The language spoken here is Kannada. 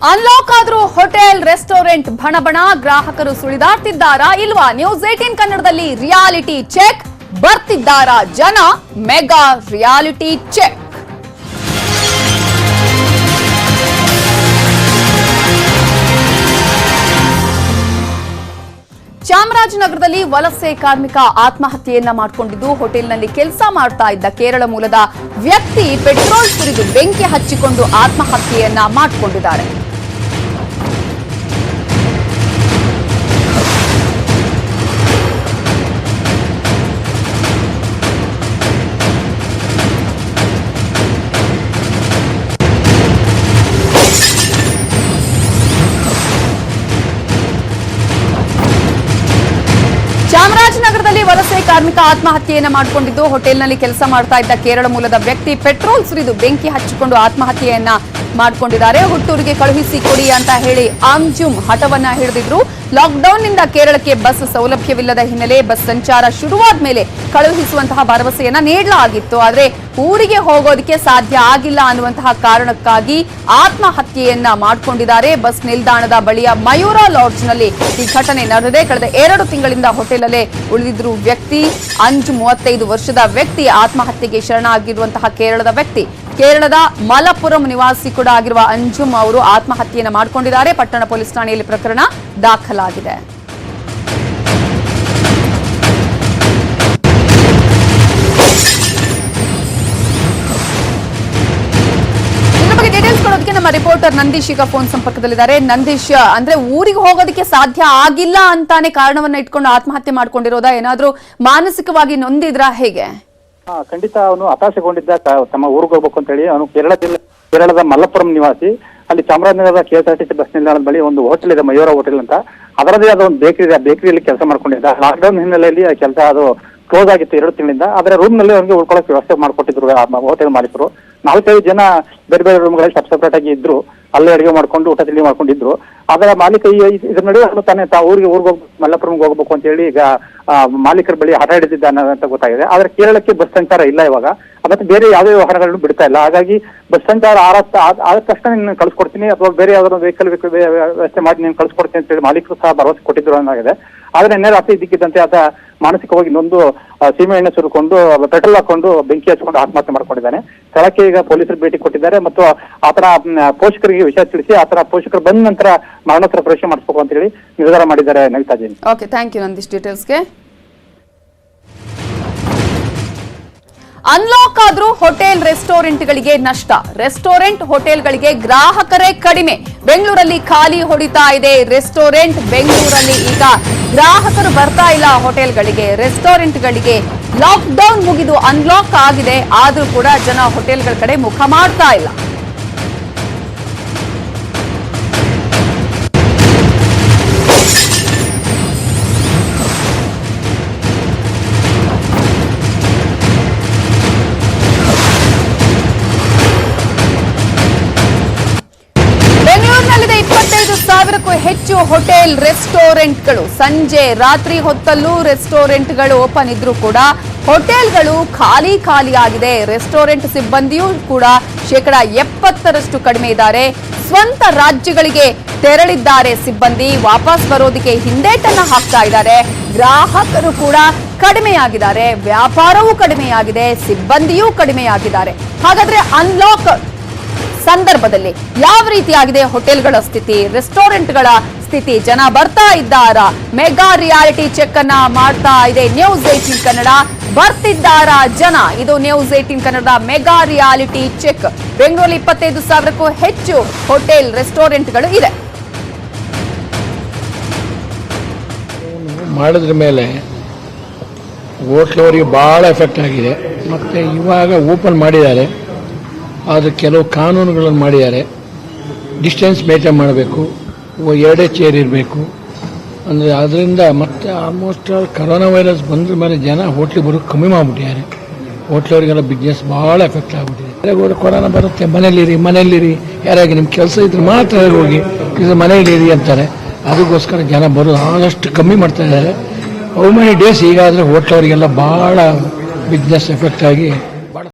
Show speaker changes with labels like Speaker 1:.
Speaker 1: ಅನ್ಲಾಕ್ ಆದ್ರೂ ಹೋಟೆಲ್ ರೆಸ್ಟೋರೆಂಟ್ ಬಣಬಣ ಗ್ರಾಹಕರು ಸುಳಿದಾಡ್ತಿದ್ದಾರಾ ಇಲ್ವಾ? ನ್ಯೂಸ್ 18 ಕನ್ನಡದಲ್ಲಿ ರಿಯಾಲಿಟಿ ಚೆಕ್. ಬರ್ತಿದ್ದಾರಾ ಜನ? Mega reality check. ಚಾಮರಾಜನಗರದಲ್ಲಿ ವಲಸೆ ಕಾರ್ಮಿಕ ಆತ್ಮಹತ್ಯೆಯನ್ನ ಮಾಡಿಕೊಂಡಿದ್ದು ಹೋಟೆಲ್ನಲ್ಲಿ ಕೆಲಸ ಮಾಡ್ತಾ ಇದ್ದ ಕೇರಳ ಮೂಲದ ವ್ಯಕ್ತಿ ಪೆಟ್ರೋಲ್ ಸುರಿದು ಬೆಂಕಿ ಹಚ್ಚಿಕೊಂಡು ಆತ್ಮಹತ್ಯೆಯನ್ನ ಮಾಡಿಕೊಂಡಿದ್ದಾರೆ. ಚಾಮರಾಜನಗರದಲ್ಲಿ ವಲಸೆ ಕಾರ್ಮಿಕ ಆತ್ಮಹತ್ಯೆಯನ್ನ ಮಾಡಿಕೊಂಡಿದ್ದು ಹೋಟೆಲ್ನಲ್ಲಿ ಕೆಲಸ ಮಾಡ್ತಾ ಇದ್ದ ಕೇರಳ ಮೂಲದ ವ್ಯಕ್ತಿ ಪೆಟ್ರೋಲ್ ಸುರಿದು ಬೆಂಕಿ ಹಚ್ಚಿಕೊಂಡು ಆತ್ಮಹತ್ಯೆಯನ್ನ ಮಾಡಿಕೊಂಡಿದ್ದಾರೆ. ಹುಟ್ಟೂರಿಗೆ ಕಳುಹಿಸಿ ಕೊಡಿ ಅಂತ ಹೇಳಿ ಅಂಜುಮ್ ಹಠವನ್ನ ಹಿಡಿದಿದ್ರು. ಲಾಕ್ಡೌನ್ ನಿಂದ ಕೇರಳಕ್ಕೆ ಬಸ್ ಸೌಲಭ್ಯವಿಲ್ಲದ ಹಿನ್ನೆಲೆ ಬಸ್ ಸಂಚಾರ ಶುರುವಾದ ಮೇಲೆ ಕಳುಹಿಸುವಂತಹ ಭರವಸೆಯನ್ನ ನೀಡಲಾಗಿತ್ತು. ಆದರೆ ಊರಿಗೆ ಹೋಗೋದಕ್ಕೆ ಸಾಧ್ಯ ಆಗಿಲ್ಲ ಅನ್ನುವಂತಹ ಕಾರಣಕ್ಕಾಗಿ ಆತ್ಮಹತ್ಯೆಯನ್ನ ಮಾಡಿಕೊಂಡಿದ್ದಾರೆ. ಬಸ್ ನಿಲ್ದಾಣದ ಬಳಿಯ ಮಯೂರ ಲಾಡ್ಜ್ನಲ್ಲಿ ಈ ಘಟನೆ ನಡೆದಿದೆ. ಕಳೆದ 2 ತಿಂಗಳಿಂದ ಹೋಟೆಲಲ್ಲೇ ಉಳಿದಿದ್ರು ವ್ಯಕ್ತಿ. ಅಂಜು 35 ವರ್ಷದ ವ್ಯಕ್ತಿ ಆತ್ಮಹತ್ಯೆಗೆ ಶರಣಾಗಿರುವಂತಹ ಕೇರಳದ ವ್ಯಕ್ತಿ. ಕೇರಳದ ಮಲಪುರಂ ನಿವಾಸಿ ಕೂಡ ಆಗಿರುವ ಅಂಜುಮ್ ಅವರು ಆತ್ಮಹತ್ಯೆಯನ್ನು ಮಾಡಿಕೊಂಡಿದ್ದಾರೆ. ಪಟ್ಟಣ ಪೊಲೀಸ್ ಠಾಣೆಯಲ್ಲಿ ಪ್ರಕರಣ ದಾಖಲಾಗಿದೆ. ಇದರ ಬಗ್ಗೆ ಡೀಟೇಲ್ಸ್ ಕೊಡೋದಕ್ಕೆ ನಮ್ಮ ರಿಪೋರ್ಟರ್ ನಂದೀಶ್ ಈಗ ಫೋನ್ ಸಂಪರ್ಕದಲ್ಲಿದ್ದಾರೆ. ನಂದೀಶ್, ಅಂದ್ರೆ ಊರಿಗೆ ಹೋಗೋದಕ್ಕೆ ಸಾಧ್ಯ ಆಗಿಲ್ಲ ಅಂತಾನೆ ಕಾರಣವನ್ನ ಇಟ್ಕೊಂಡು ಆತ್ಮಹತ್ಯೆ ಮಾಡ್ಕೊಂಡಿರೋದಾ? ಏನಾದ್ರೂ ಮಾನಸಿಕವಾಗಿ ನೊಂದಿದ್ರಾ ಹೇಗೆ?
Speaker 2: ಖಂಡಿತ ಅವನು ಹತಾಶೆಗೊಂಡಿದ್ದ ತಮ್ಮ ಊರಿಗೆ ಹೋಗ್ಬೇಕು ಅಂತ ಹೇಳಿ. ಅವನು ಕೇರಳದ ಮಲ್ಲಪುರಂ ನಿವಾಸಿ. ಅಲ್ಲಿ ಚಾಮರಾಜನಗರದ KSRTC ಬಸ್ ನಿಲ್ದಾಣದ ಬಳಿ ಒಂದು ಹೋಟೆಲ್ ಇದೆ, ಮಯೂರ ಹೋಟೆಲ್ ಅಂತ. ಅದರದೇ ಆದ ಒಂದು ಬೇಕರಿ ಇದೆ. ಆ ಬೇಕರಿಯಲ್ಲಿ ಕೆಲಸ ಮಾಡ್ಕೊಂಡಿದ್ದ. ಲಾಕ್ಡೌನ್ ಹಿನ್ನೆಲೆಯಲ್ಲಿ ಕೆಲಸ ಅದು ಕ್ಲೋಸ್ ಆಗಿತ್ತು 2 ತಿಂಗಳಿಂದ. ಆದ್ರೆ ರೂಮ್ ನಲ್ಲಿ ಅವನಿಗೆ ಉಳ್ಕೊಳ್ಳೋಕೆ ವ್ಯವಸ್ಥೆ ಮಾಡ್ಕೊಟ್ಟಿದ್ರು ಹೋಟೆಲ್ ಮಾಲೀಕರು. 4-5 ಜನ ಬೇರೆ ಬೇರೆ ರೂಮ್ಗಳಲ್ಲಿ ಸಪ್ರೇಟ್ ಆಗಿ ಇದ್ರು. ಅಲ್ಲೇ ಅಡುಗೆ ಮಾಡ್ಕೊಂಡು ಊಟ ತಿಂಡಿ ಮಾಡ್ಕೊಂಡಿದ್ರು. ಅದರ ಮಾಲೀಕ ಇದ್ರ ನಡುವೆ ಅವನು ತಾನೇ ಊರಿಗೆ ಮಲ್ಲಪುರಂಗೆ ಹೋಗ್ಬೇಕು ಅಂತ ಹೇಳಿ ಈಗ ಮಾಲೀಕರ ಬಳಿ ಹಠ ಹಿಡಿದಿದ್ದಾನೆ ಅಂತ ಗೊತ್ತಾಗಿದೆ. ಆದ್ರೆ ಕೇರಳಕ್ಕೆ ಬಸ್ ಸಂಚಾರ ಇಲ್ಲ ಇವಾಗ. ಮತ್ತೆ ಬೇರೆ ಯಾವುದೇ ವಾಹನಗಳನ್ನು ಬಿಡ್ತಾ ಇಲ್ಲ. ಹಾಗಾಗಿ ಬಸ್ ಸಂಚಾರ ಆದ ತಕ್ಷಣ ನೀನು ಕಳ್ಸಿಕೊಡ್ತೀನಿ ಅಥವಾ ಬೇರೆ ಯಾವ್ದಾದ್ರು ವೆಹಿಕಲ್ ವ್ಯವಸ್ಥೆ ಮಾಡಿ ನೀನು ಕಳ್ಸಿಕೊಡ್ತೀನಿ ಅಂತ ಹೇಳಿ ಮಾಲೀಕರು ಸಹ ಭರವಸೆ ಕೊಟ್ಟಿದ್ರು ಅನ್ನೋಗಿದೆ. ಆದ್ರೆ ನಿನ್ನೆ ರಾತ್ರಿ ಇದ್ದಕ್ಕಿದ್ದಂತೆ ಆತ ಮಾನಸಿಕವಾಗಿ ನೊಂದು ಸೀಮೆ ಎಣ್ಣೆ ಸುರಿಕೊಂಡು ಪೆಟ್ರೋಲ್ ಹಾಕೊಂಡು ಬೆಂಕಿ ಹಚ್ಚಿಕೊಂಡು ಆತ್ಮಹತ್ಯೆ ಮಾಡ್ಕೊಂಡಿದ್ದಾನೆ. ಸ್ಥಳಕ್ಕೆ ಈಗ ಪೊಲೀಸರು ಭೇಟಿ ಕೊಟ್ಟಿದ್ದಾರೆ ಮತ್ತು ಆತನ ಪೋಷಕರಿಗೆ ವಿಷಯ ತಿಳಿಸಿ ಆತನ ಪೋಷಕರು ಬಂದ ನಂತರ ಮರಣೋತ್ತರ ಪರೀಕ್ಷೆ ಮಾಡಿಸ್ಬೇಕು ಅಂತ ಹೇಳಿ ನಿರ್ಧಾರ ಮಾಡಿದ್ದಾರೆ. Navitaji,
Speaker 1: okay, thank you Nandish ಡೀಟೇಲ್ಸ್ಗೆ. ಅನ್ಲಾಕ್ ಆದ್ರೂ ಹೋಟೆಲ್ ರೆಸ್ಟೋರೆಂಟ್ಗಳಿಗೆ ನಷ್ಟ. ರೆಸ್ಟೋರೆಂಟ್ ಹೋಟೆಲ್ಗಳಿಗೆ ಗ್ರಾಹಕರೇ ಕಡಿಮೆ. ಬೆಂಗಳೂರಲ್ಲಿ ಖಾಲಿ ಹೊಡಿತಾ ಇದೆ ರೆಸ್ಟೋರೆಂಟ್. ಬೆಂಗಳೂರಲ್ಲಿ ಈಗ ಗ್ರಾಹಕರು ಬರ್ತಾ ಇಲ್ಲ ಹೋಟೆಲ್ಗಳಿಗೆ, ರೆಸ್ಟೋರೆಂಟ್ಗಳಿಗೆ. ಲಾಕ್ಡೌನ್ ಮುಗಿದು ಅನ್ಲಾಕ್ ಆಗಿದೆ, ಆದ್ರೂ ಕೂಡ ಜನ ಹೋಟೆಲ್ಗಳ ಕಡೆ ಮುಖ ಮಾಡ್ತಾ ಇಲ್ಲ. ಬೆಂಗಳೂರಿನಲ್ಲಿದೆ 25,000ಕ್ಕೂ ಹೆಚ್ಚು ಹೋಟೆಲ್ ರೆಸ್ಟೋರೆಂಟ್ಗಳು. ಸಂಜೆ ರಾತ್ರಿ ಹೊತ್ತಲ್ಲೂ ರೆಸ್ಟೋರೆಂಟ್ಗಳು ಓಪನ್ ಇದ್ರೂ ಕೂಡ ಹೋಟೆಲ್ಗಳು ಖಾಲಿ ಆಗಿದೆ. ರೆಸ್ಟೋರೆಂಟ್ ಸಿಬ್ಬಂದಿಯೂ ಕೂಡ 70% ಕಡಿಮೆ ಇದ್ದಾರೆ. ಸ್ವಂತ ರಾಜ್ಯಗಳಿಗೆ ತೆರಳಿದ್ದಾರೆ ಸಿಬ್ಬಂದಿ. ವಾಪಸ್ ಬರೋದಕ್ಕೆ ಹಿಂದೇಟನ್ನ ಹಾಕ್ತಾ ಇದ್ದಾರೆ. ಗ್ರಾಹಕರು ಕೂಡ ಕಡಿಮೆಯಾಗಿದ್ದಾರೆ, ವ್ಯಾಪಾರವೂ ಕಡಿಮೆಯಾಗಿದೆ, ಸಿಬ್ಬಂದಿಯೂ ಕಡಿಮೆಯಾಗಿದ್ದಾರೆ. ಹಾಗಾದ್ರೆ ಅನ್ಲಾಕ್ ಸಂದರ್ಭದಲ್ಲಿ ಯಾವ ರೀತಿಯಾಗಿದೆ ಹೋಟೆಲ್ಗಳ ಸ್ಥಿತಿ, ರೆಸ್ಟೋರೆಂಟ್ಗಳ ಸ್ಥಿತಿ? ಜನ ಬರ್ತಾ ಇದ್ದಾರಾ? ಮೆಗಾ ರಿಯಾಲಿಟಿ ಚೆಕ್ ಅನ್ನ ಮಾಡ್ತಾ ಇದೆ ನ್ಯೂಸ್ 18 ಕನ್ನಡ. ಬರ್ತಿದ್ದಾರಾ ಜನ? ಇದು ನ್ಯೂಸ್ 18 ಕನ್ನಡದ ಮೆಗಾ ರಿಯಾಲಿಟಿ ಚೆಕ್. ಬೆಂಗಳೂರಲ್ಲಿ 25,000ಕ್ಕೂ ಹೆಚ್ಚು ಹೋಟೆಲ್ ರೆಸ್ಟೋರೆಂಟ್ಗಳು ಇದೆ.
Speaker 3: ಮಾಡಿದ್ರ ಮೇಲೆ ಹೋಟ್ಲವರಿಗೆ ಭಾಳ ಎಫೆಕ್ಟ್ ಆಗಿದೆ. ಮತ್ತು ಇವಾಗ ಓಪನ್ ಮಾಡಿದ್ದಾರೆ, ಆದರೆ ಕೆಲವು ಕಾನೂನುಗಳನ್ನು ಮಾಡಿದ್ದಾರೆ. ಡಿಸ್ಟೆನ್ಸ್ ಮೇಂಟೈನ್ ಮಾಡಬೇಕು, 2 ಚೇರ್ ಇರಬೇಕು. ಅಂದರೆ ಅದರಿಂದ ಮತ್ತೆ ಆಲ್ಮೋಸ್ಟ್ ಕರೋನಾ ವೈರಸ್ ಬಂದ್ರ ಮೇಲೆ ಜನ ಹೋಟ್ಲಿಗೆ ಬರೋದು ಕಮ್ಮಿ ಮಾಡಿಬಿಟ್ಟಿದ್ದಾರೆ. ಹೋಟ್ಲವರಿಗೆಲ್ಲ ಬಿಸ್ನೆಸ್ ಭಾಳ ಎಫೆಕ್ಟ್ ಆಗಿಬಿಟ್ಟಿದೆ. ಕೊರೋನಾ ಬರುತ್ತೆ, ಮನೇಲಿರಿ, ಯಾರಾಗಿ ನಿಮ್ಮ ಕೆಲಸ ಇದ್ರೆ ಮಾತ್ರ ಹೋಗಿ ಮನೇಲಿರಿ ಅಂತಾರೆ. ಅದಕ್ಕೋಸ್ಕರ ಜನ ಬರೋದು ಆದಷ್ಟು ಕಮ್ಮಿ ಮಾಡ್ತಾ ಇದ್ದಾರೆ. ಹೌ ಮೆನಿ ಡೇಸ್ ಈಗಾದರೆ ಹೋಟ್ಲವರಿಗೆಲ್ಲ ಭಾಳ ಬಿಸ್ನೆಸ್ ಎಫೆಕ್ಟ್ ಆಗಿ